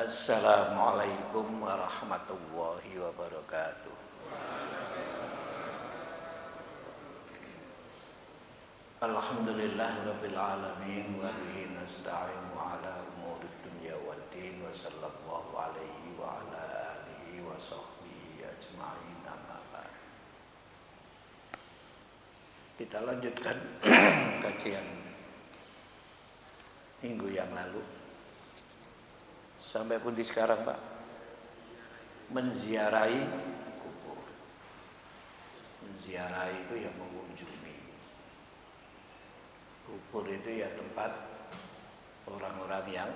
Assalamualaikum warahmatullahi wabarakatuh. Alhamdulillahirabbil alamin wa bihi nasta'inu ala umurid dunya waddin wa sallallahu alaihi wa ala alihi wa sahbihi ajma'in amma ba'd. Kita lanjutkan kajian minggu yang lalu. Sampai pun di sekarang, Pak, menziarahi kubur. Menziarahi itu yang mengunjungi. Kubur itu ya tempat orang-orang yang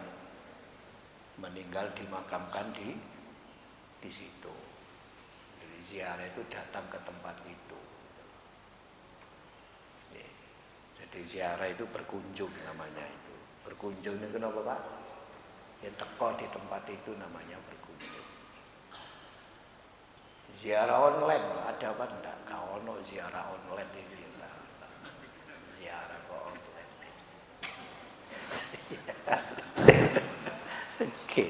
meninggal dimakamkan di situ. Jadi ziarah itu datang ke tempat itu. Jadi ziarah itu berkunjung namanya itu. Berkunjung itu kenapa, Pak? Ya teko di tempat itu namanya berkunjung. Ziarah online ada apa enggak? Kau no ziarah online ini lah. Ziarah kok online. Oke.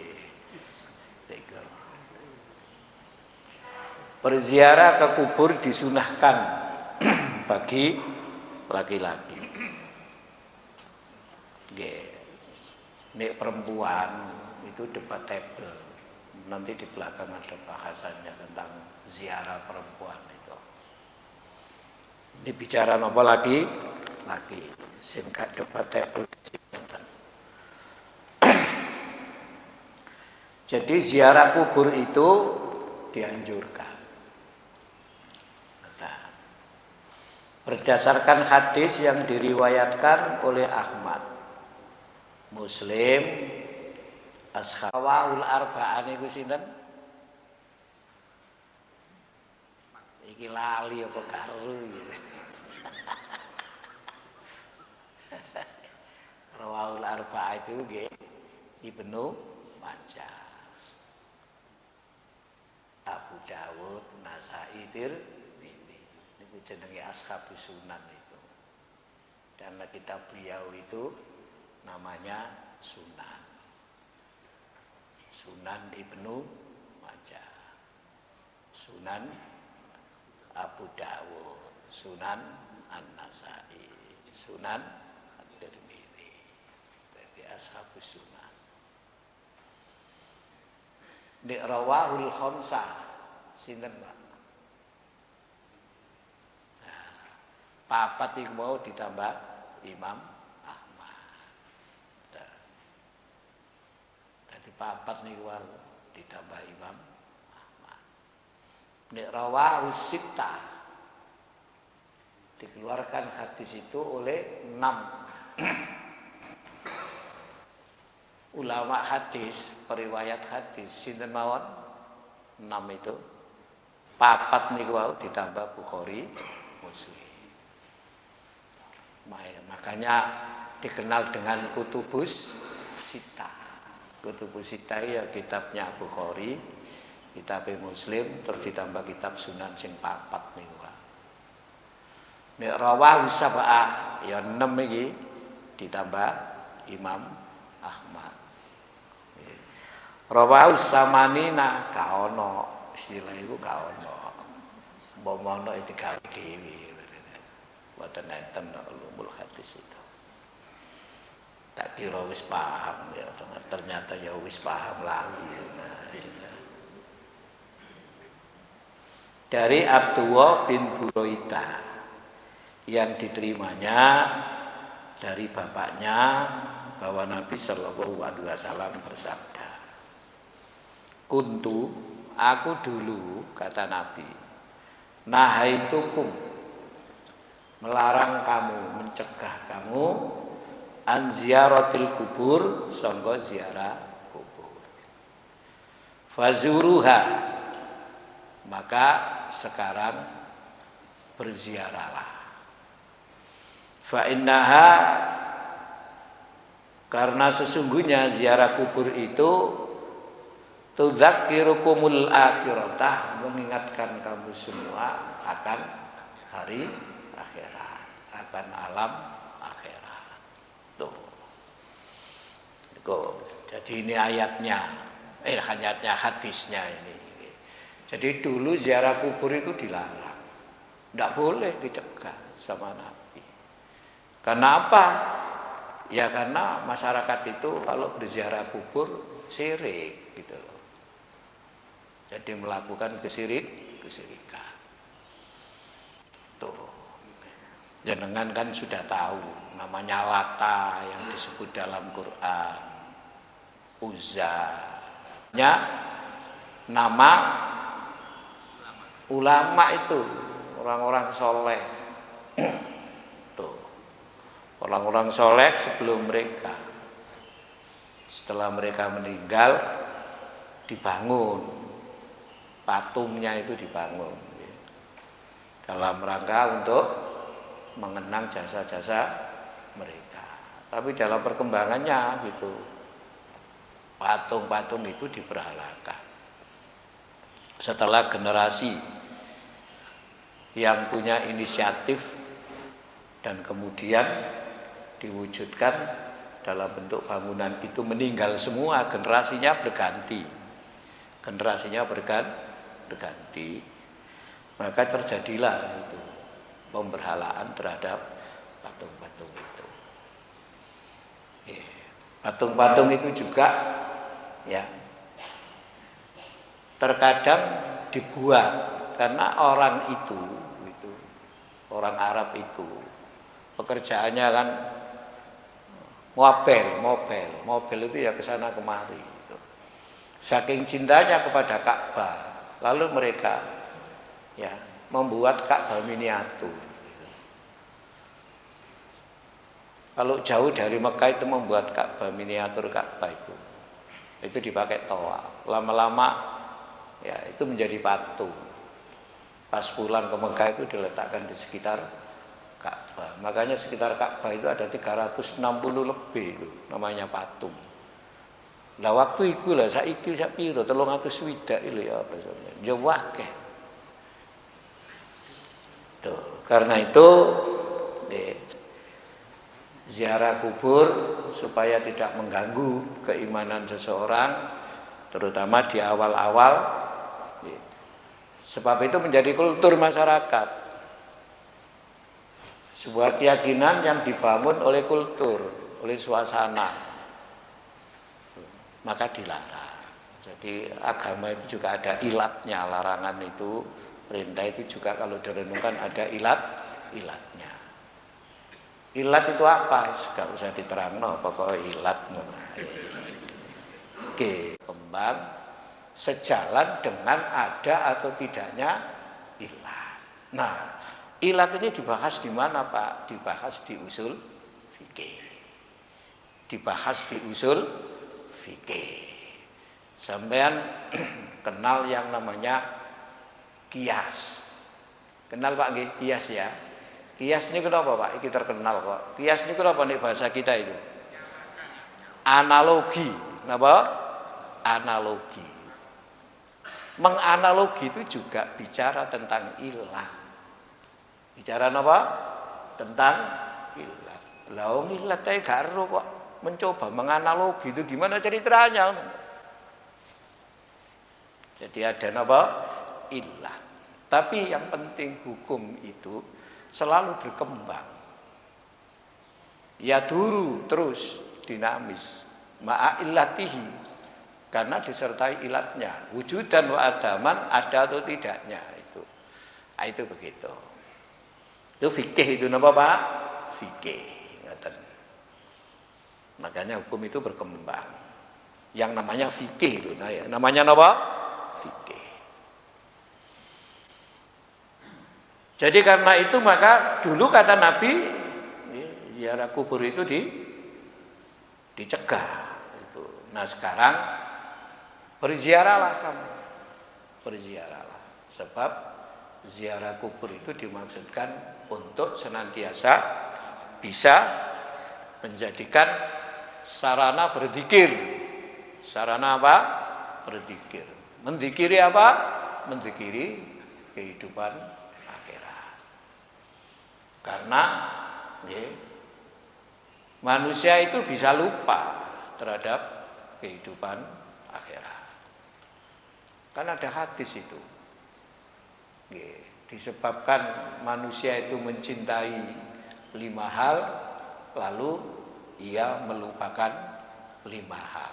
Berziarah ke kubur disunahkan bagi laki-laki. Nek perempuan itu debatable. Nanti di belakang ada bahasannya tentang ziarah perempuan itu. Ini bicara apa lagi? Laki. Singkat debatable. Jadi ziarah kubur itu dianjurkan. Nah, berdasarkan hadis yang diriwayatkan oleh Ahmad, Muslim, Ashabul Arba'an iku sinten? Iki lali apa karo iki. Rawahul Arba'ah itu nggih Ibnu Majah, Abu Dawud, Nasa'i, Tirmidzi. Niku jenenge Ashabus Sunan itu. Dan kitab beliau itu namanya Sunan. Sunan Ibnu Majah, Sunan Abu Dawud, Sunan An-Nasa'i, Sunan At-Tirmidzi. Jadi Ashabus Sunan. Di rawahul khamsah sinten, Pak? Nah, papat iku mau ditambah Imam papat niku ditambah Imam Ahmad. Nek rawahu sittah dikeluarkan hadis itu oleh 6 ulama hadis, periwayat hadis. Sinten mawon? 6 itu. Papat niku ditambah Bukhari, Muslim. Makanya dikenal dengan kutubus sittah. Kutubus sittah ya kitabnya Bukhari, kitab Muslim, terus ditambah kitab Sunan sing papat niku. Nek rawahu sab'ah ya 6 iki ditambah Imam Ahmad. Rawahu samanina ka ono, istilah iku ka ono. Mbok itu gawe dhewe. Mboten enten ulumul hadis itu. Tak kira wis paham ya, ternyata ya wis paham lagi. Nah, ya. Dari Abdullah bin Buraidah yang diterimanya dari bapaknya bahwa Nabi Shallallahu Alaihi Wasallam bersabda, "Kuntu, aku dulu," kata Nabi, "nahaitukum, melarang kamu, mencegah kamu an ziyaratil kubur, sangga ziarah kubur. Fazuruha, maka sekarang berziarahlah. Fa innaha, karena sesungguhnya ziarah kubur itu tudzakirukumul akhirah, mengingatkan kamu semua akan hari akhirat, akan alam akhirat. Tuh. Jadi ini ayatnya. hanya hadisnya ini. Jadi dulu ziarah kubur itu dilarang, tidak boleh, dicegah sama Nabi. Karena apa? Ya karena masyarakat itu kalau berziarah kubur syirik gitu loh. Jadi melakukan kesirikan. Tuh. Jenengan kan sudah tahu namanya Lata yang disebut dalam Quran, Uzza. Nama ulama itu orang-orang soleh. Tuh. Orang-orang soleh sebelum mereka. Setelah mereka meninggal dibangun. Patungnya itu dibangun. Dalam rangka untuk mengenang jasa-jasa mereka. Tapi dalam perkembangannya gitu, patung-patung itu diperhalakan. Setelah generasi yang punya inisiatif dan kemudian diwujudkan dalam bentuk bangunan itu meninggal semua, generasinya berganti. Maka terjadilah itu pemberhalaan terhadap patung-patung itu. Patung-patung itu juga ya terkadang dibuat karena orang itu orang Arab itu pekerjaannya kan mobil itu ya kesana kemari gitu. Saking cintanya kepada Ka'bah, lalu mereka ya membuat Ka'bah miniatur gitu. Kalau jauh dari Mekah itu membuat Ka'bah miniatur Ka'bah itu dipakai tawaf. Lama-lama ya itu menjadi patung. Pas pulang ke Mekah itu diletakkan di sekitar Ka'bah. Makanya sekitar Ka'bah itu ada 360 lebih itu namanya patung. Lah waktu itu lah saiki sak piro 360 itu ya apa sampeyan. Ya akeh. Tuh, karena itu ziarah kubur supaya tidak mengganggu keimanan seseorang, terutama di awal-awal. Sebab itu menjadi kultur masyarakat. Sebuah keyakinan yang dibangun oleh kultur, oleh suasana. Maka dilarang. Jadi agama itu juga ada ilatnya, larangan itu, perintah itu juga kalau direnungkan ada ilatnya. Ilat itu apa? Gak usah diterangno, pokoknya ilat. Oke, kembang sejalan dengan ada atau tidaknya ilat. Nah, ilat ini dibahas di mana, Pak? Dibahas di usul fikih. Sampean kenal yang namanya kias. Kenal Pak nggih kias ya? Kias ini kenapa Pak? Iki terkenal kok. Kias ini kenapa nih bahasa kita itu? Analogi. Kenapa? Analogi. Menganalogi itu juga bicara tentang ilat. Bicara apa? Tentang ilat. Lah ilat ae gak ero kok mencoba menganalogi itu gimana ceritanya? Jadi ada apa? Ilat. Tapi yang penting hukum itu selalu berkembang. Ya dulu terus dinamis. Ma'a illatihi. Karena disertai ilatnya. Wujud dan wa adaman ada atau tidaknya itu. Nah, itu begitu. Itu fikih itu apa Pak? Fikih. Makanya hukum itu berkembang. Yang namanya fikih itu. Nah, ya. Namanya apa? Fikih. Jadi karena itu maka dulu kata Nabi ziarah kubur itu dicegah itu. Nah sekarang berziarahlah kamu. Berziarahlah. Sebab ziarah kubur itu dimaksudkan untuk senantiasa bisa menjadikan sarana berzikir. Sarana apa? Berzikir. Menzikiri apa? Menzikiri kehidupan akhirat. Karena manusia itu bisa lupa terhadap kehidupan akhirat. Kan ada hadis itu. Disebabkan manusia itu mencintai 5 hal, lalu ia melupakan 5 hal.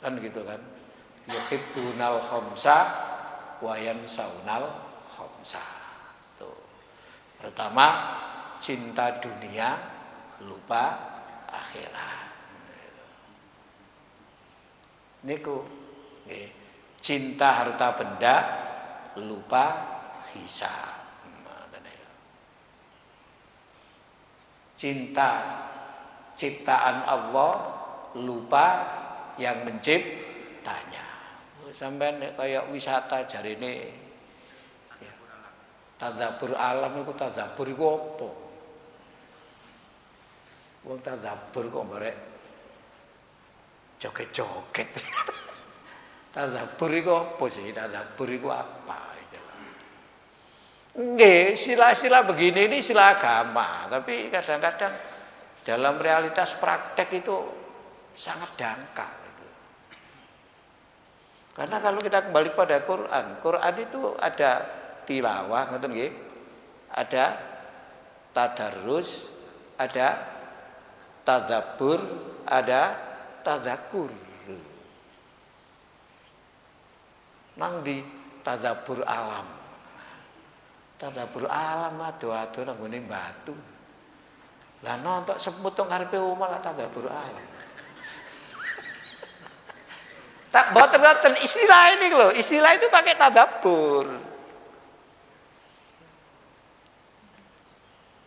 Kan gitu kan? Yuhibbunal khamsa wa yansaunal khamsa. Tuh. Pertama, cinta dunia, lupa akhirat. Niku nggih. Cinta harta benda, lupa hisab. Cinta ciptaan Allah, lupa yang menciptanya. Sampai kayak wisata jarine ya. Tadzabur alam iku tadzabur iku apa? Wong tadzabur kok barek joget-joget. Tadzabur iku apa sih? Tadzabur iku apa? Nggih, sila-sila begini ini sila agama, tapi kadang-kadang dalam realitas praktek itu sangat dangkal itu. Karena kalau kita kembali pada Quran, Quran itu ada tilawah, ngoten nggih. Ada tadarrus, ada tadabbur, ada tadzakur. Nang di tadabbur alam. Tadabbur alam ado-ado nang ngene batu. Lah nontok semut tong ngarepe omah lah tadabbur alam. Tak boten istilah ini loh, istilah itu pakai tadabbur.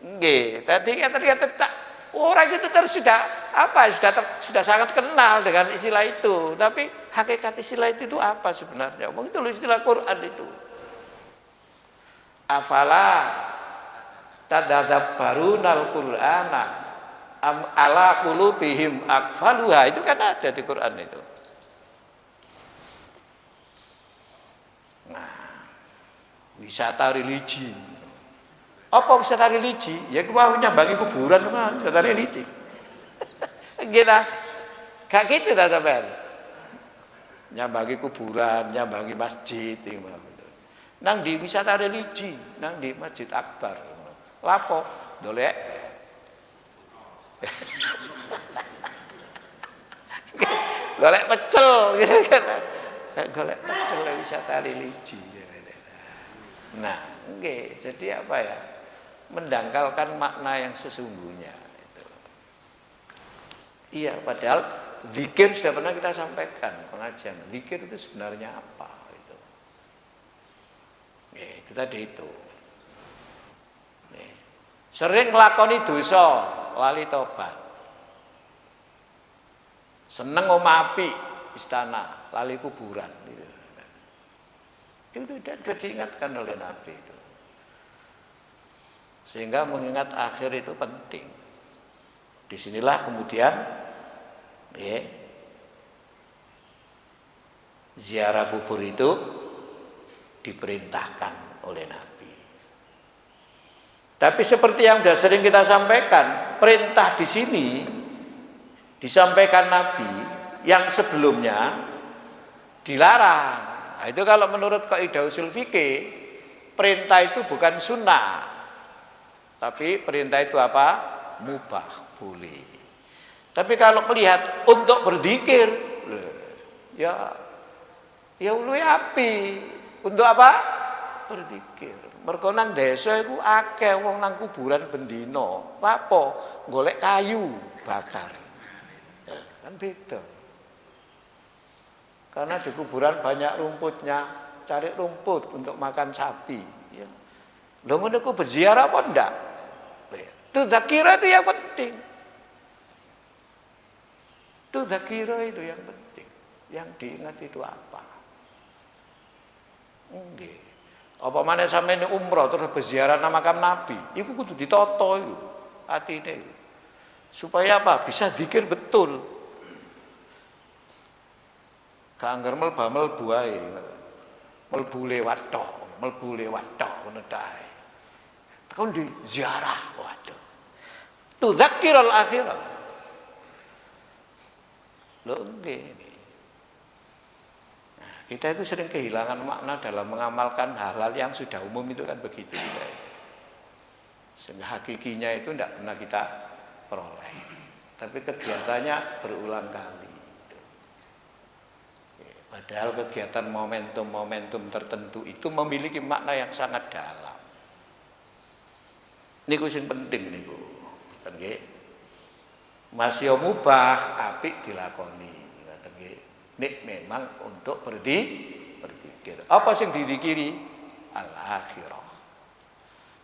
Nggih, tadi kata tak orang itu terus sudah sangat kenal dengan istilah itu, tapi hakikat istilah itu apa sebenarnya? Mungkin itu istilah Quran itu. Afala tadadzabbarunal Qur'ana am ala qulubihim aqfaluha, itu kan ada di Quran itu. Nah, wisata religi. Apa wisata religi? Ya kuwi nyambangi kuburan mah wisata religi. Gila. Gak gitu ta sampean. Nyambangi kuburan, nyambangi masjid gitu. Nang di wisata religi, nang di Masjid Akbar. Lapo dolek. Golek pecel gitu kan. Golek pecel wisata religi. Nah, nggih, jadi apa ya? Mendangkalkan makna yang sesungguhnya itu. Iya, padahal zikir sudah pernah kita sampaikan pengajian. Zikir itu sebenarnya apa itu? Itu tadi itu. Sering nglakoni dosa, lali tobat. Seneng omah apik, istana, lali kuburan. Itu tidak diingatkan oleh Nabi itu. Sehingga mengingat akhir itu penting. Disinilah kemudian ziarah kubur itu diperintahkan oleh Nabi. Tapi seperti yang sudah sering kita sampaikan, perintah di sini disampaikan Nabi yang sebelumnya dilarang. Nah, itu kalau menurut kaidah usul fikih, perintah itu bukan sunnah, tapi perintah itu apa? Mubah, boleh. Tapi kalau melihat untuk berzikir, ya luwih api. Untuk apa? Berzikir. Mergo nang desa iku akeh wong nang kuburan bendina. Lapo? Golek kayu bakar. Kan beda. Karena di kuburan banyak rumputnya, cari rumput untuk makan sapi. Ya. Lho ngono ku berziarah apa ndak? Itu zakira itu yang penting. Itu zakira itu yang penting. Yang diingat itu apa? Nggih. Apa maneh sampeyan umroh terus berziarah nang makam Nabi, iku kudu ditata iku atine. Supaya apa? Bisa zikir betul. Gak anggar melbu ae. Melbu lewat tok ngono tae. Tekon di ziarah, waduh. Tudzakirul akhirah. Lho nggih. Nah, Kita itu sering kehilangan makna dalam mengamalkan hal-hal yang sudah umum itu kan begitu. Sehingga hakikinya itu tidak pernah kita peroleh. Tapi kegiatannya berulang kali. Padahal kegiatan momentum-momentum tertentu itu memiliki makna yang sangat dalam. Ini yang penting niku. Masih mubah apik dilakoni. Nek memang untuk berzikir. Apa sing dizikiri? Al-akhirah.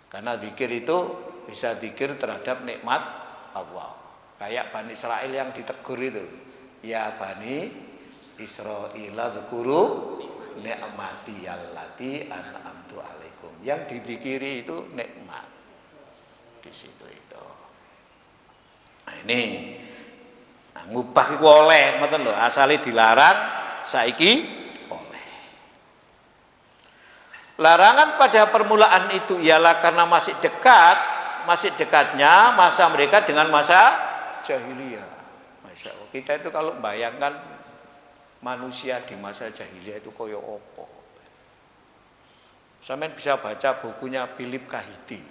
Karena zikir itu bisa zikir terhadap nikmat Allah. Kayak Bani Israel yang ditegur itu. Ya Bani Israil dzkuru ni'mati allati an'amtu alaikum. Yang dizikiri itu nikmat. Di situ itu. Nah, ini ngubah iku oleh, ngoten lho, asale dilarang, saiki oleh. Larangan pada permulaan itu ialah karena masih dekatnya masa mereka dengan masa jahiliyah. Masya Allah. Kita itu kalau bayangkan manusia di masa jahiliyah itu koyo opo. Sampeyan bisa baca bukunya Philip Kahiti.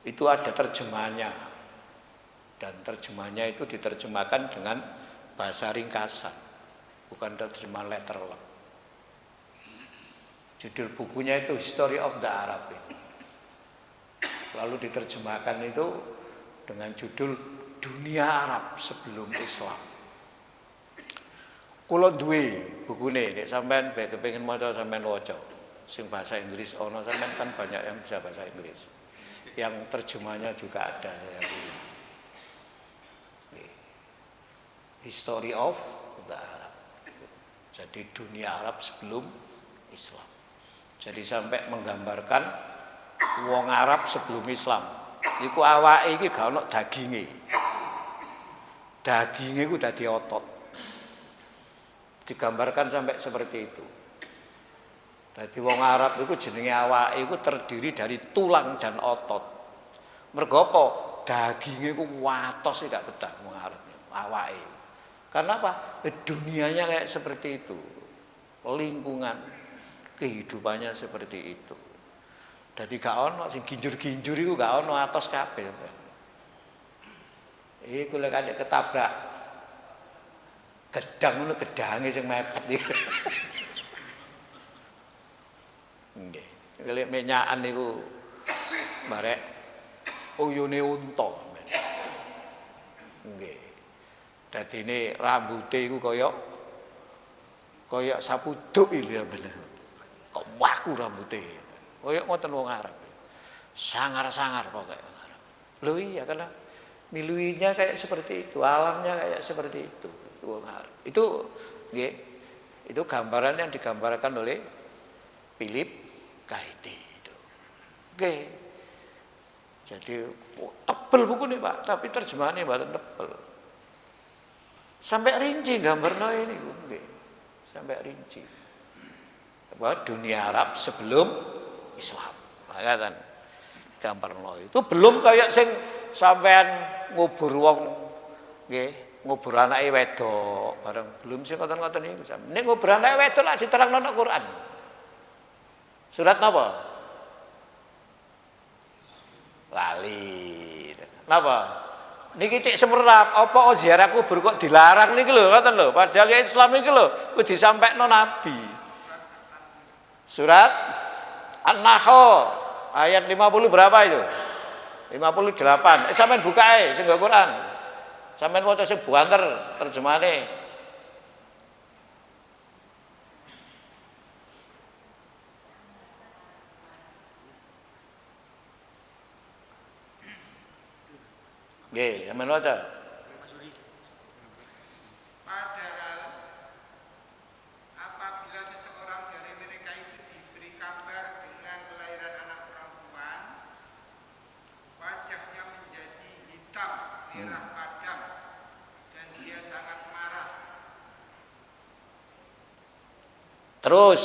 Itu ada terjemahannya. Dan terjemahnya itu diterjemahkan dengan bahasa ringkasan, bukan terjemahan letterlock. Judul bukunya itu History of the Arab. Lalu diterjemahkan itu dengan judul Dunia Arab Sebelum Islam. Kula duwe bukune, nek sampean kepengin maca sampean waca. Sing bahasa Inggris ono, sampean kan banyak yang bisa bahasa Inggris. Yang terjemahnya juga ada saya punya. History of the Arab. Jadi dunia Arab sebelum Islam. Jadi sampai menggambarkan wong Arab sebelum Islam. Iku awake iki gak ono daginge. Daginge iku dadi otot. Digambarkan sampai seperti itu. Dadi wong Arab iku jenenge awake iku terdiri dari tulang dan otot. Mergo apa? Daginge iku watos gak betah wong Arab awake. Karena apa? Dunianya kayak seperti itu. Lingkungan kehidupannya seperti itu. Jadi gak ono sing ginjur-ginjur iku gak ono atos kabeh. Iku lek kadek ketabrak gedang ngono gedange sing mepet iki. Nggih. Lek menyakan niku barek uyune unta. Nggih. Dadine rambuté iku kaya sapu duk iki lho bener. Kok waku rambuté. Kaya ngoten wong Arab. Sangar-sangar pokoke wong Arab. Lho iya karena miluinya kayak seperti itu, alamnya kayak seperti itu wong Arab. Itu nggih. Itu gambaran yang digambarkan oleh Philip Kahiti itu. Nggih. Jadi tebel buku nih Pak, tapi terjemahannya mboten tebel. Sampai rinci gambarnya ini, sampai rinci. Bahwa dunia Arab sebelum Islam, kan? Gambarnya itu belum kayak sing sampean ngubur wong, ngubur anake wedok, bareng belum sing ngoten-ngoten niku. Nek ngubur anake wedok lah diterangno nang Quran. Surat napa? Lali. Napa? Niki cek semerap, apa ziarah kubur kok dilarang niki lho, ngoten lho. Padahal ya Islam niki lho wis disampaikno Nabi. Surat An-Nahl ayat 50 berapa itu? 58. Sampeyan buka ae sing nggo Quran. Sampeyan waca sing buanter terjemahane. Nggih, sampeyan waca. Padahal apabila seseorang dari mereka itu diberi kabar dengan kelahiran anak perempuan, wajahnya menjadi hitam, merah padam, dan dia sangat marah. Terus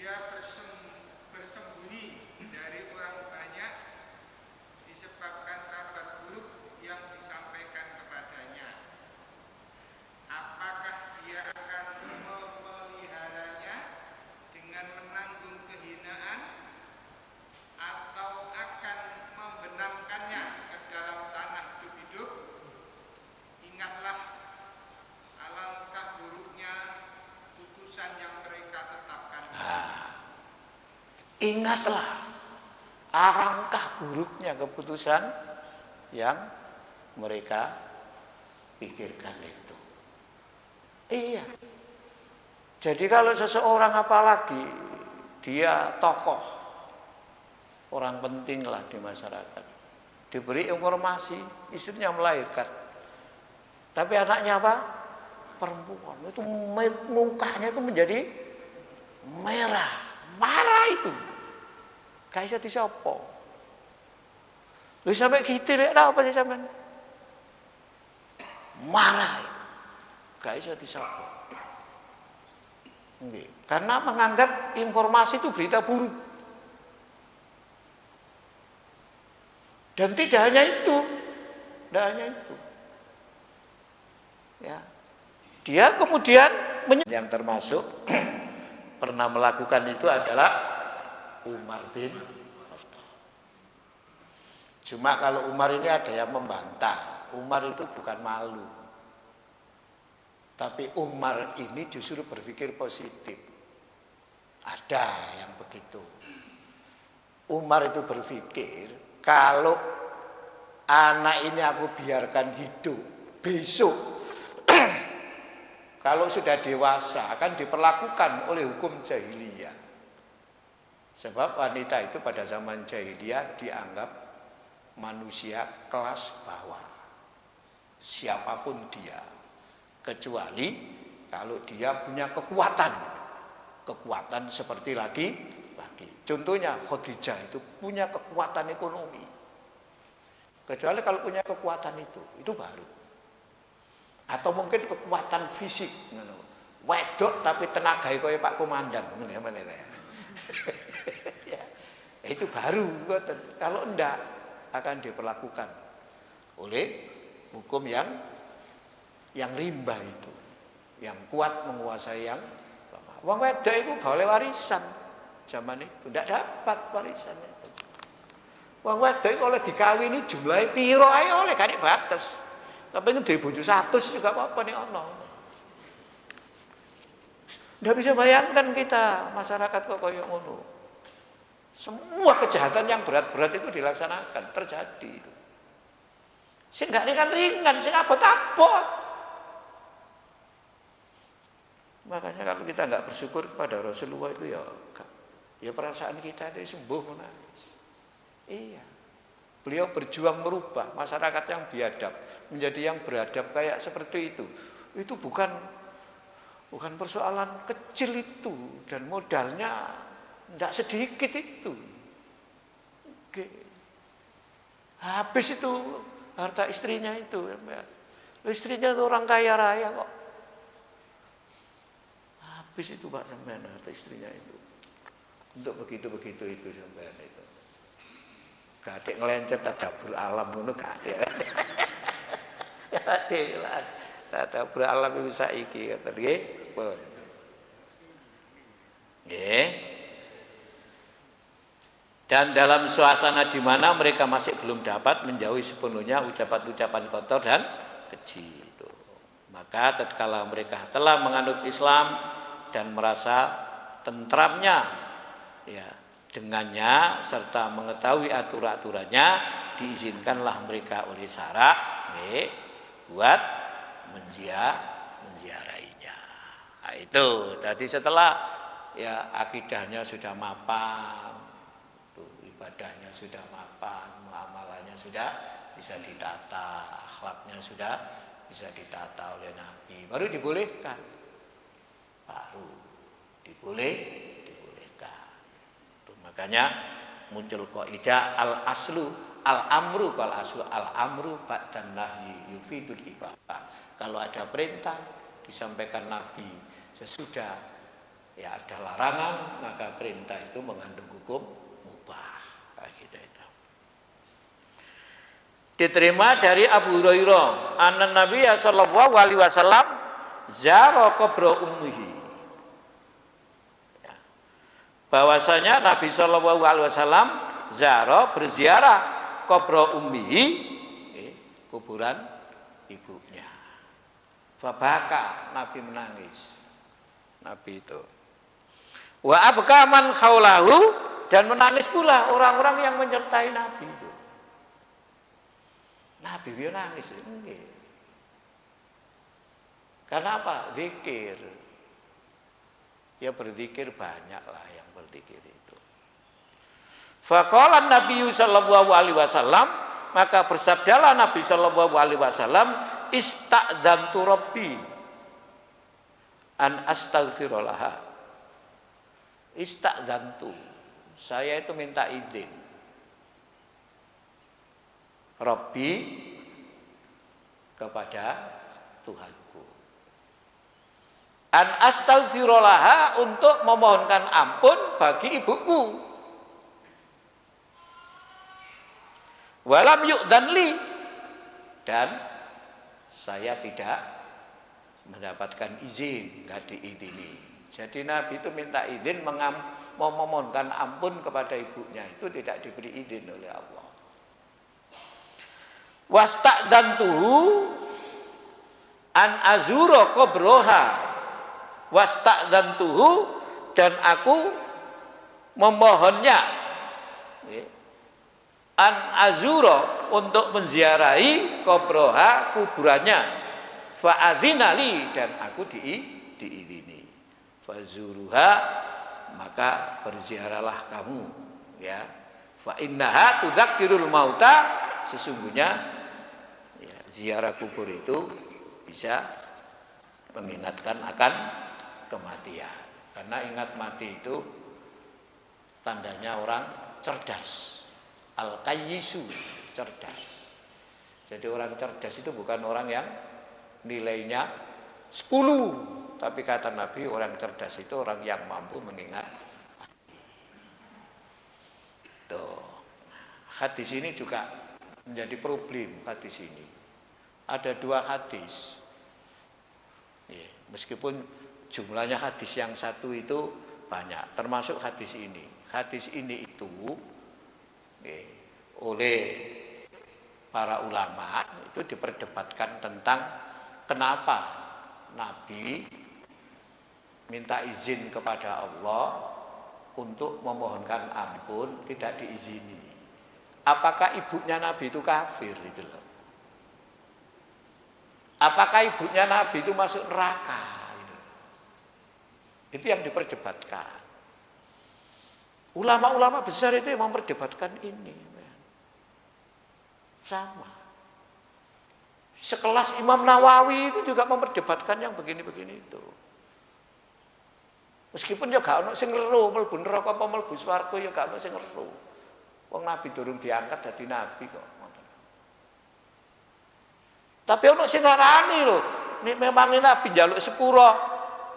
Dia bersembunyi dari orang banyak disebabkan kabar buruk yang disampaikan kepadanya. ingatlah alangkah buruknya keputusan yang mereka pikirkan itu. Iya. Jadi kalau seseorang apalagi dia tokoh, orang penting lah di masyarakat, diberi informasi istrinya melahirkan, tapi anaknya apa? Perempuan. Itu mukanya itu menjadi merah, marah itu. Gak bisa disopo. Lu sampai gitu lek apa sih sampean? Marah. Gak bisa disopo. Nggih, karena menganggap informasi itu berita buruk. Dan tidak hanya itu. Tidak hanya itu. Ya. Dia kemudian yang termasuk pernah melakukan itu adalah Umar bin Khattab. Cuma kalau Umar ini ada yang membantah. Umar itu bukan malu. Tapi Umar ini justru berpikir positif. Ada yang begitu. Umar itu berpikir, kalau anak ini aku biarkan hidup, besok kalau sudah dewasa akan diperlakukan oleh hukum jahiliyah. Sebab wanita itu pada zaman jahiliyah dianggap manusia kelas bawah. Siapapun dia, kecuali kalau dia punya kekuatan seperti laki-laki. Contohnya Khadijah itu punya kekuatan ekonomi. Kecuali kalau punya kekuatan itu baru. Atau mungkin kekuatan fisik, wedok tapi tenaga kaya Pak Komandan, ya, itu baru. Kalau enggak akan diperlakukan oleh hukum yang rimba itu, yang kuat menguasai yang lemah. Wong wedok itu gak oleh warisan zaman itu, enggak dapat warisan itu. Wong wedok itu oleh dikawini jumlahnya piro ae oleh gak batas. Tapi ngedhe bojo 100 juga apa-apa nih ono. Nggak bisa bayangkan kita masyarakat kok kayak ngono. Semua kejahatan yang berat-berat itu dilaksanakan, terjadi. Sing nggak ringan-ringan, sing abot-abot. Makanya kalau kita nggak bersyukur kepada Rasulullah itu ya perasaan kita itu sembuh menangis. Iya. Beliau berjuang merubah masyarakat yang biadab menjadi yang beradab kayak seperti itu. Itu bukan persoalan kecil itu, dan modalnya tidak sedikit itu. Oke. Habis itu harta istrinya itu. Istrinya itu orang kaya raya kok. Habis itu Pak sampean harta istrinya itu. Untuk begitu itu sampean itu. Kadek ngelencet tadabur alam ngono kadek. Kadek lah. Tadabur alam itu saiki kata nggih. Pun. Nggih. Dan dalam suasana di mana mereka masih belum dapat menjauhi sepenuhnya ucapan-ucapan kotor dan keji itu. Maka tatkala mereka telah menganut Islam dan merasa tentramnya ya dengannya serta mengetahui aturan-aturannya, diizinkanlah mereka oleh syarak buat menziarahinya. Nah, itu tadi setelah ya akidahnya sudah mapan, ibadahnya sudah mapan, muamalahnya sudah bisa ditata, akhlaknya sudah bisa ditata oleh Nabi, baru dibolehkan. Makanya muncul kaidah al-aslu al-amru al-amru ba'dan nahyi yufidul ibahah. Kalau ada perintah disampaikan Nabi sesudah ya ada larangan, maka perintah itu mengandung hukum mubah. Gitu itu. Diterima dari Abu Hurairah, anna Nabi sallallahu alaihi wasallam zara qabra ummihi. Bahwasanya Nabi Shallallahu Alaihi Wasallam berziarah kubro ummihi, kuburan ibunya. Fabaka, Nabi menangis. Nabi itu. Wa abka man khaulahu Dan menangis pula orang-orang yang menyertai Nabi itu. Nabi dia nangis. Enggak. Karena apa? Zikir. Ya berzikir banyaklah yang berzikir itu. Faqala Nabi sallallahu alaihi wasallam, maka bersabdalah Nabi sallallahu alaihi wasallam, istadzantu rabbi an astaghfirullah. Istadzantu, saya itu minta izin Rabbi kepada Tuhanku. An astaghfirullah, untuk memohonkan ampun bagi ibuku. Walam yu'dan li, dan saya tidak mendapatkan izin, enggak diizini. Jadi Nabi itu minta izin mau memohonkan ampun kepada ibunya, itu tidak diberi izin oleh Allah. Wasta'dantuhu an azura qabroha, wasta'dantuhu, dan aku memohonnya an azura, untuk menziarahi qabroha, kuburannya, fa'adzinali, dan aku diizini. Fazuruha, maka berziarahlah kamu, ya. Fa innaha tudzakirul mauta, sesungguhnya ya, ziarah kubur itu bisa mengingatkan akan kematian. Karena ingat mati itu tandanya orang cerdas. Al-qayyisu, cerdas. Jadi orang cerdas itu bukan orang yang nilainya 10, tapi kata Nabi, orang cerdas itu orang yang mampu mengingat. Tuh. Hadis ini juga menjadi problem. Hadis ini ada 2 hadis. Ya, meskipun jumlahnya hadis yang satu itu banyak, termasuk hadis ini. Hadis ini itu ya, oleh para ulama itu diperdebatkan tentang kenapa Nabi minta izin kepada Allah untuk memohonkan ampun tidak diizini. Apakah ibunya Nabi itu kafir gitu loh? Apakah ibunya Nabi itu masuk neraka gitu. Itu yang diperdebatkan. Ulama-ulama besar itu yang memperdebatkan ini. Sama. Sekelas Imam Nawawi itu juga memperdebatkan yang begini-begini itu. Meskipun ya gak ono sing ngeru mlebu neraka apa mlebu swarga, ya gak ono sing ngeru. Wong Nabi durung diangkat dadi nabi kok. Tapi ono sing ngarani lho, nek memang Nabi njaluk sepura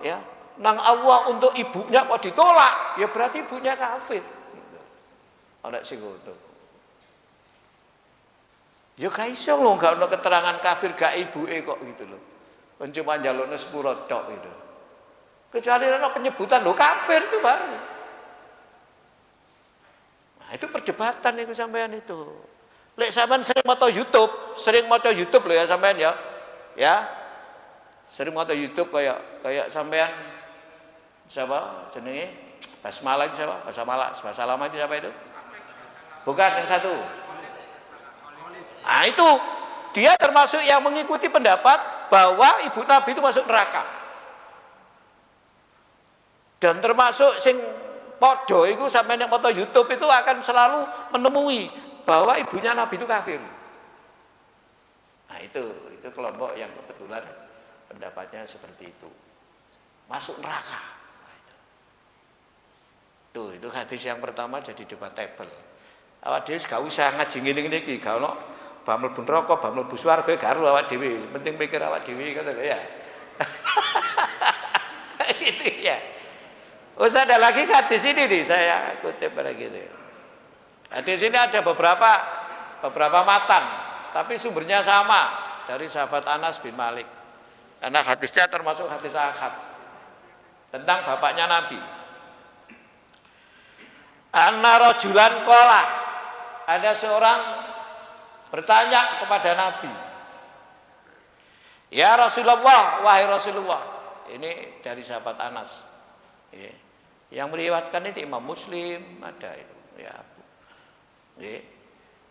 ya, nang Allah untuk ibunya kok ditolak, ya berarti ibunya kafir. Ana sing ngono. Ya gak iso lho, gak ono keterangan kafir gak ibuke kok gitu lho. Kon cuma njalukne sepura tok gitu. Kecuali ada penyebutan lo kafir itu baru. Nah, itu perdebatan itu sampean itu. Lek sampean sering maca YouTube loh ya sampean ya. Ya. Sering maca YouTube kayak sampean siapa jenenge? Basmalah itu siapa? Basmalah itu siapa itu? Bukan yang satu. Nah, itu dia termasuk yang mengikuti pendapat bahwa ibu Nabi itu masuk neraka. Dan termasuk sing podo itu sampai yang foto YouTube itu akan selalu menemui bahwa ibunya Nabi itu kafir. Nah itu kelompok yang kebetulan pendapatnya seperti itu, masuk neraka. Nah, itu hadis yang pertama jadi debatable. Awak dhewe gak usah ngaji ngene iki, gak ono bab mlebu neraka, bab mlebu swarga gak karo awak dhewe, penting mikir awak dhewe kata ya. Gitu ya. Usah ada lagi hadis ini nih, saya kutip pada gitu. Hadis ini ada beberapa matan, tapi sumbernya sama dari sahabat Anas bin Malik. Karena hadisnya termasuk hadis ahad tentang bapaknya Nabi. Anna rajulan qala, ada seorang bertanya kepada Nabi, ya Rasulullah, wahai Rasulullah. Ini dari sahabat Anas. Yang meriwayatkan itu Imam Muslim ada itu, ya.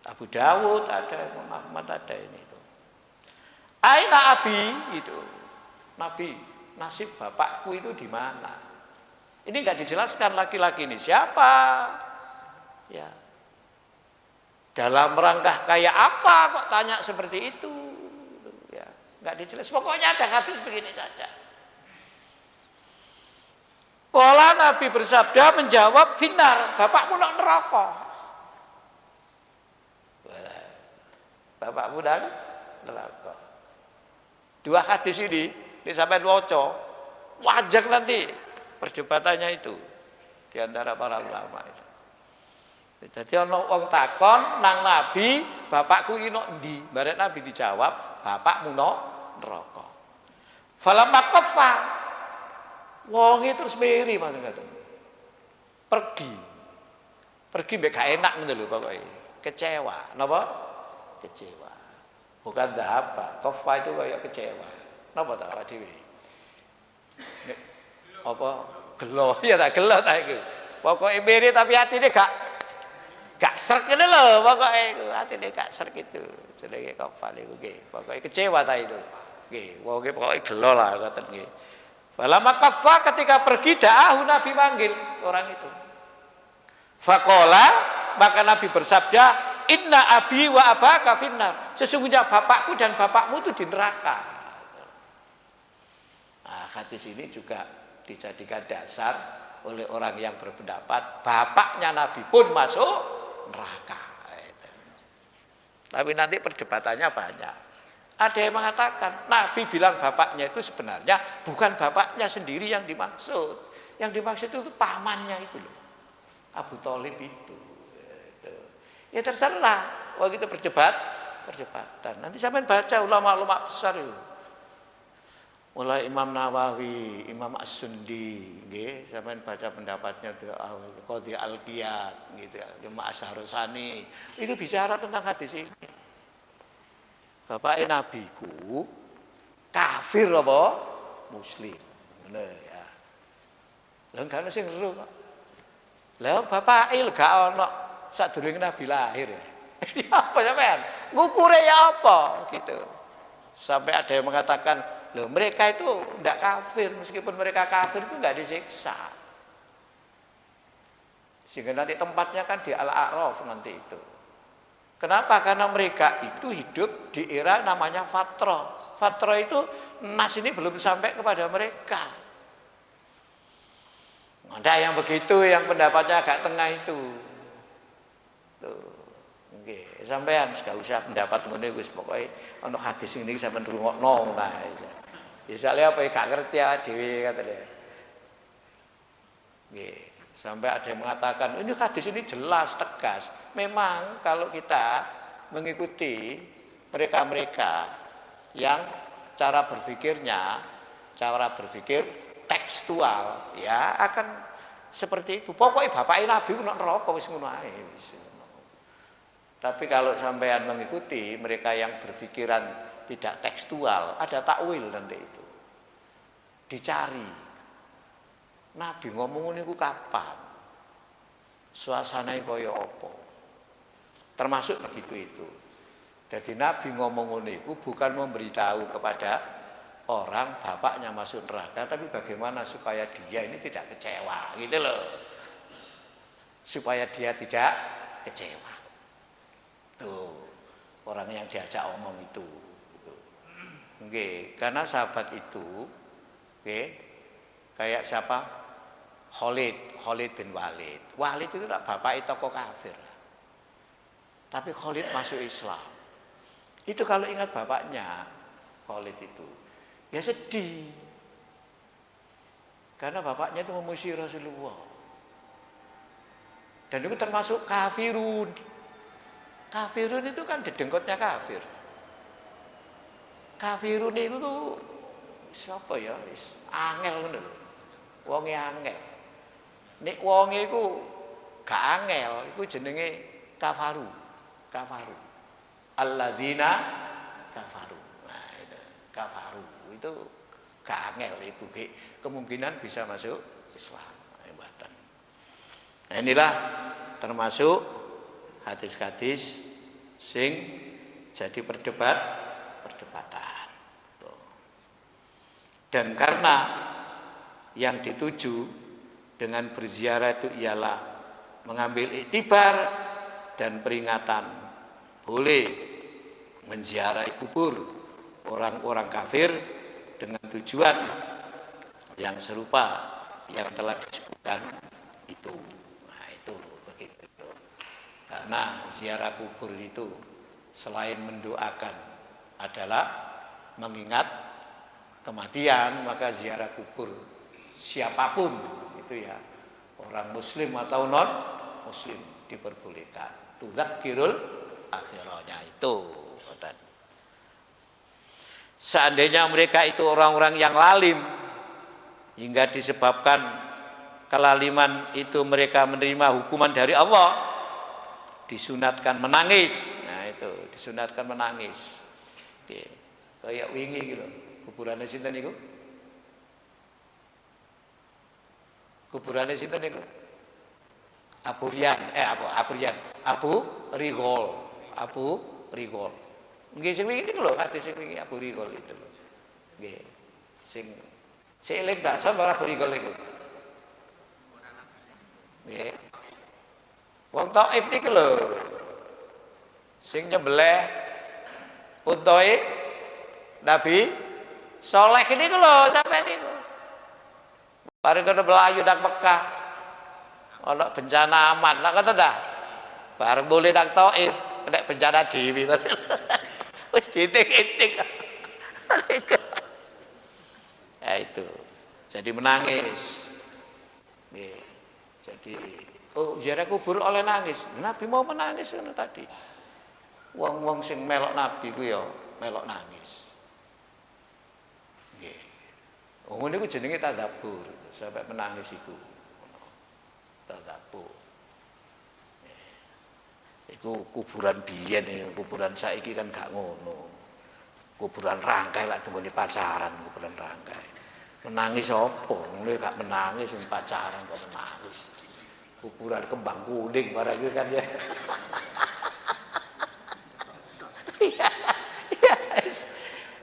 Abu Dawud ada, Imam Ahmad ada ini itu. Aina abi itu. Nabi, nasib bapakku itu di mana? Ini enggak dijelaskan laki-laki ini siapa? Ya. Dalam rangka kayak apa kok tanya seperti itu? Ya, enggak dijelaskan. Pokoknya ada hadis begini saja. Kala Nabi bersabda menjawab finnar, bapakmu nak neraka. Bapakmu dan neraka. Dua hadis ini sampai waca, wajar nanti perdebatannya itu di antara para ulama itu. Jadi ana wong takon nang Nabi, bapakku iki nok ndi? Bareng Nabi dijawab, bapakmu nok neraka. Falamma qaffa wong itu terus meri Mas ngoten. Pergi mbek gak enak ngono lho pokoke. Kecewa, napa? Kecewa. Bukan apa, qaffa itu kayak kecewa. Napa ta awak dhewe? Apa gelo ya tak gelo ta iku. Pokoke meri tapi atine gak srek ngene lho pokoke iku atine gak srek itu. Jenenge qaffa niku nggih. Pokoke kecewa ta itu. Nggih, wong pokoke gelo lah ngoten nggih. Falamma kaffa ketika pergi da'ahu Nabi manggil orang itu. Faqala maka Nabi bersabda, "Inna abi wa abaka finnar." Sesungguhnya bapakku dan bapakmu itu di neraka. Nah, hadis ini juga dijadikan dasar oleh orang yang berpendapat bapaknya Nabi pun masuk neraka. Tapi nanti perdebatannya banyak. Ada yang mengatakan Nabi bilang bapaknya itu sebenarnya bukan bapaknya sendiri yang dimaksud. Yang dimaksud itu pamannya itu loh. Abu Thalib itu. Ya terserah. Wah kita perdebatan. Nanti sampean baca ulama-ulama besar itu. Mulai Imam Nawawi, Imam As-Sundi, nggih, sampean baca pendapatnya Qadhi Al-Qiyad gitu ya, Imam Asy-Syahrastani. Itu bicara tentang hadis ini. Bapak nabiku kafir apa? Muslim. Bener ya. Lah gak ono sing ngeru kok. Lah bapake lho gak ono sadurunge Nabi lahir. Apa sampean? Ngukure ya apa gitu. Sampai ada yang mengatakan, "Loh, mereka itu enggak kafir, meskipun mereka kafir itu enggak disiksa." Sehingga nanti tempatnya kan di Al-A'raf nanti itu. Kenapa? Karena mereka itu hidup di era namanya fatrah. Fatrah itu nas ini belum sampai kepada mereka. Ada yang begitu, yang pendapatnya agak tengah itu. Tuh. Nggih, sampean gak usah pendapat ngene wis pokoke ana hadis ini sampean rungokno nah. Ya sale apa gak ngerti dhewe katanya. Nggih, sampai ada yang mengatakan ini hadis ini jelas tegas. Memang kalau kita mengikuti mereka-mereka yang cara berpikir tekstual ya akan seperti itu. Pokoknya bapaknya Nabi ku nek neraka wis ngono ae wis. Tapi kalau sampean mengikuti mereka yang berpikiran tidak tekstual, ada takwil nanti itu. Dicari. Nabi ngomong niku kapan? Suasanane kaya apa? Termasuk begitu itu. Jadi Nabi ngomong niku bukan memberitahu kepada orang bapaknya masuk neraka, tapi bagaimana supaya dia ini tidak kecewa, gitu loh. Supaya dia tidak kecewa. Tuh, orang yang diajak omong itu. Nggih, karena sahabat itu nggih, kayak siapa? Khalid bin Walid. Walid itu tak bapak tokoh kafir. Tapi Khalid masuk Islam. Itu kalau ingat bapaknya Khalid itu, ya sedih. Karena bapaknya itu memusuhi Rasulullah. Dan itu termasuk kafirun. Kafirun itu kan dedengkotnya kafir. Kafirun itu tuh siapa ya? Angel ngono lho. Wonge angel. Nek wonge iku gak angel, iku jenenge kafaru. Alladzina kafaru. Nah, itu kafaru. Itu gak angel iku kemungkinan bisa masuk Islam. Ibatan. Nah, inilah termasuk hadis-hadis sing jadi perdebatan. Dan karena yang dituju dengan berziarah itu ialah mengambil iktibar dan peringatan boleh menziarahi kubur orang-orang kafir dengan tujuan yang serupa yang telah disebutkan itu. Nah, itu begitu. Karena ziarah kubur itu selain mendoakan adalah mengingat kematian, maka ziarah kubur siapapun itu ya, orang muslim atau non muslim diperbolehkan. Tudzakirul akhirahnya itu. Dan seandainya mereka itu orang-orang yang lalim hingga disebabkan kelaliman itu mereka menerima hukuman dari Allah, disunatkan menangis. Nah, itu disunatkan menangis. Kayak wingi gitu. Kuburannya sinten niku? Kuburannya sinten niku? Abu Rigol. Nggih sing wingi niku lho, hadis sing wingi Abu Rigol itu lho. Nggih. Sing eling tak sampe Abu Rigol niku. Nggih. Wong Taif niku lho. Sing nyembelih untahe Nabi Soleh ini lho sampai ini. Bareng kena Melayu nang Mekah. Ana bencana aman, lah kata dah. Bareng boleh nang Taif, kena bencana dewi. Wis ditik-itik. Ya itu. Jadi menangis. Nih. Jadi ziarah kubur oleh nangis. Nabi mau menangis kan tadi. Wong-wong sing melok Nabi ku ya melok nangis. Oh, ini jenenge tadzabur, sampai menangis itu. Tadzabur. Itu kuburan biyen, kuburan saiki kan gak ngono. Kuburan rangkai lah tunggu pacaran, kuburan rangkai. Menangis apa? Mulai gak menangis pacaran kok menangis. Kuburan kembang kuning barang itu kan ya.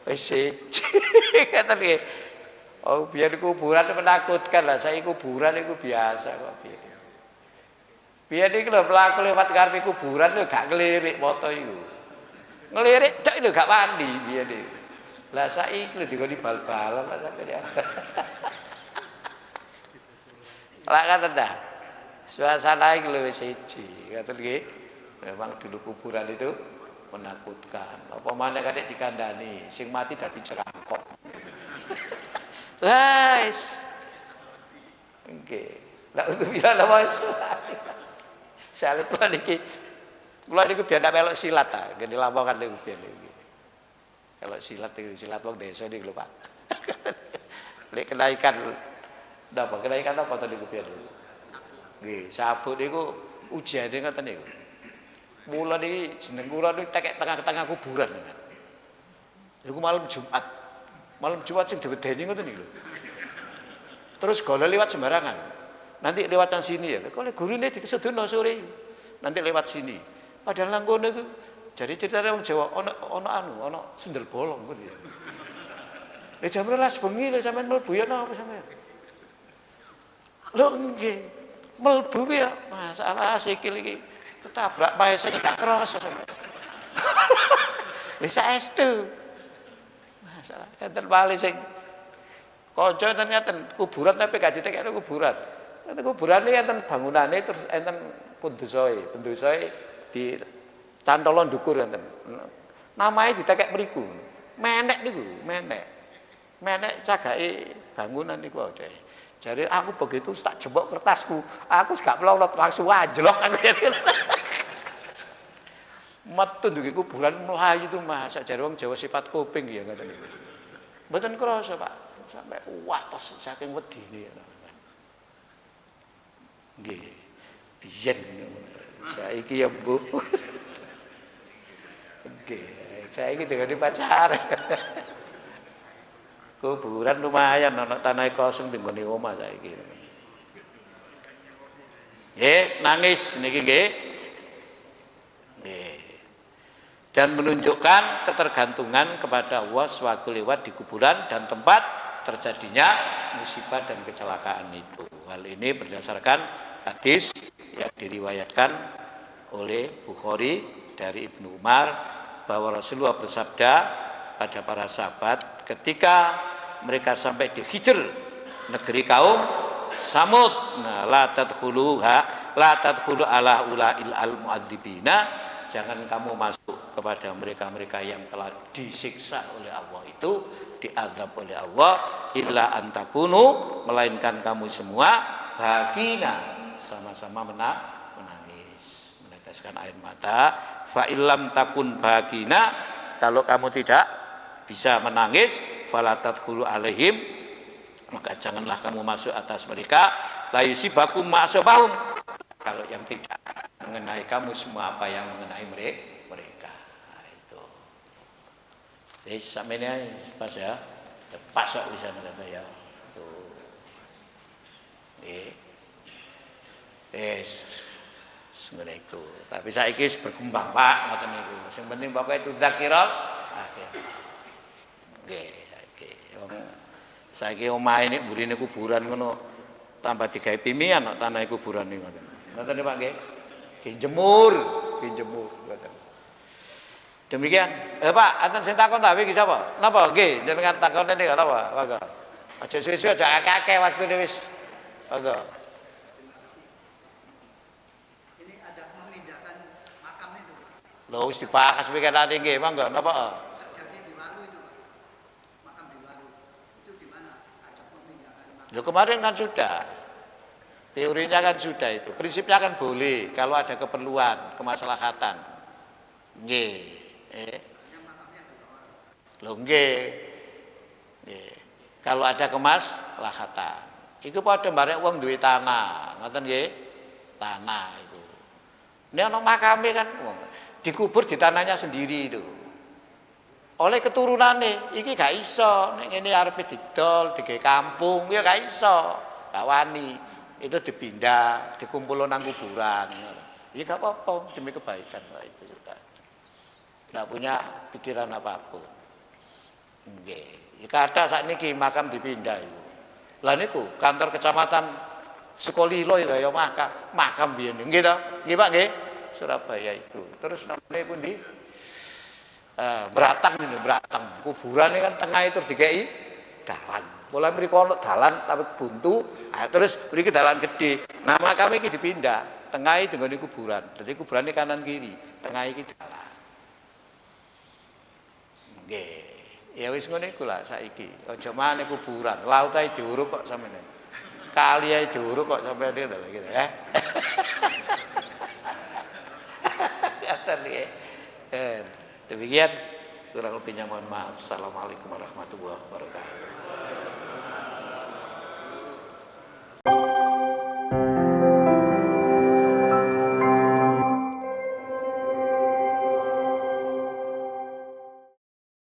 Wis kata dia. Oh, biar kuburan menakutkan lah. Saya kuburan itu biasa kok biar. Biar ini kalau pelaku lewat ngarepe kuburan itu gak ngelirik foto itu. Ngelirik cok itu gak mandi biar ini. Lah saya itu dikoni bal-balan lah sampai dia. Lah kata dah. Suasana itu lebih siji. Kata dia. Memang dulu kuburan itu menakutkan. Apa mana kadek dikandani, sing mati dadi cerangkok. Guys. Oke. Lah untuk bila lawas. Saya kula niki biar ndak melok silat ta, gede lamongan niku biyen iki. Kalau silat wong desa niku lho, Pak. Lek kenaikan napa kenaikan apa tadi niku biyen. Nggih, sabut niku ujiane ngoten niku. Mula niki jeneng kula niku tekek tengah-tengah kuburan. Iku malam Jumat. Malam Jumat sing diwedeni ngoten niku lho. Terus golek liwat sembarangan. Nanti lewat yang sini ya. Kalau gurune dikesedono sore. Nanti lewat sini. Padahal nang kono iku jadi ceritane wong Jawa ana sendel bolong ngono ya. Jam 12 bengi lho sampean mlebu ya napa sampean? Lho nggih. Mlebu ya masalah sikil iki ketabrak pae sing gak krasa. Wis saestu. Masalah enten wali sing kanca enten ngaten kuburan tapi gak ditekekno kuburan. Enten kuburan iki enten bangunane terus enten pendosoe di cantolo ndukur enten. Namae ditekek mriku. Menek niku, menek. Menek cagake bangunan niku deh. Jadi aku begitu tak jebok kertasku, aku gak melolot langsung anjlok aku. Metu ndugi kuburan melayu itu Mas, jare wong Jawa sifat kuping ya ngoten niku. Mboten krasa, Pak. Sampai wates saking wedine. Nggih. Biyen saiki ya, Bu. Nggih, saiki dengan pacar. Kuburan lumayan ana tanah kosong tinggone omah saiki. nangis niki nggih. Nggih. Dan menunjukkan ketergantungan kepada Allah sewaktu lewat di kuburan dan tempat terjadinya musibah dan kecelakaan itu. Hal ini berdasarkan hadis yang diriwayatkan oleh Bukhari dari Ibnu Umar bahwa Rasulullah bersabda pada para sahabat ketika mereka sampai di Hijr, negeri kaum Samud, la tadkhulu ala ulail al-mu'adzibina, jangan kamu masuk kepada mereka-mereka yang telah disiksa oleh Allah itu, diazab oleh Allah, illa antakunu, melainkan kamu semua bakina, sama-sama menangis, meneteskan air mata. Fa illam takun bakina, kalau kamu tidak bisa menangis, fala tadkhulu alaihim, maka janganlah kamu masuk atas mereka, la yusibakum ma asabahum, kalau yang tidak mengenai kamu semua apa yang mengenai mereka. Nah, itu. Jadi sampeyan pas ya, pas kok bisa kata ya. Tuh. Nggih. Sebenarnya itu. Tapi saiki berkembang Pak, ngoten niku. Sing penting pokoke itu zakiral. Nggih, saiki omahe nek mburine kuburan ngono tambah digawe pimian kok tanah kuburan niku ngoten. Ngoten Pak nggih. Nggih jemur. Demikian. Pak, anten sing takon ta iki sapa? Napa? Nggih, jenengan takone niku napa? Monggo. Aja suwe-suwe aja akeh-akeh waktune wis. Monggo. Ini ada memindahkan makam itu. Lho wis dibahas pikanane nggih, monggo napa? Terjadi di Waru itu, Pak. Makam di Waru. Itu di mana? Ada memindahkan makam. Loh kemarin kan sudah. Teorinya kan sudah itu. Prinsipnya kan boleh kalau ada keperluan, kemaslahatan. Nggih. Lho nggih. Nggih. Kalau ada kemaslahatan. Iku padha barek wong duwe tanah, ngoten nggih? Tanah itu. Ini ana makame kan dikubur di tanahnya sendiri itu. Oleh keturunane iki gak iso nek ngene arepe didol, digawe kampung ya gak iso. Gak wani. Itu dipindah, dikumpul nang kuburan. Ya gak apa-apa demi kebaikan Pak itu juga. Gak punya pikiran apapun. Nggih. Ya ada sakniki makam dipindah itu. Lah niku kantor kecamatan Sukolilo ya makam biyen nggih to? Nggih Pak nggih. Surabaya itu. Terus namanya pundi? Beratang ini, Beratang. Kuburannya kan tengah itu dikai dalan. Mulai mriko ono dalan tapi buntu, terus mriki dalan gede. Nah, makame iki dipindah, tengah iki nggone kuburan. Jadi kuburane kanan kiri, tengah iki dalan. Nggih. Ya wis ngene iku lah saiki. Aja maneh kuburan, laut ae diuruk kok sampeyan. Kali ae diuruk kok sampeyan iki lho gitu ya. Demikian kurang lebihnya mohon maaf. Assalamualaikum warahmatullahi wabarakatuh.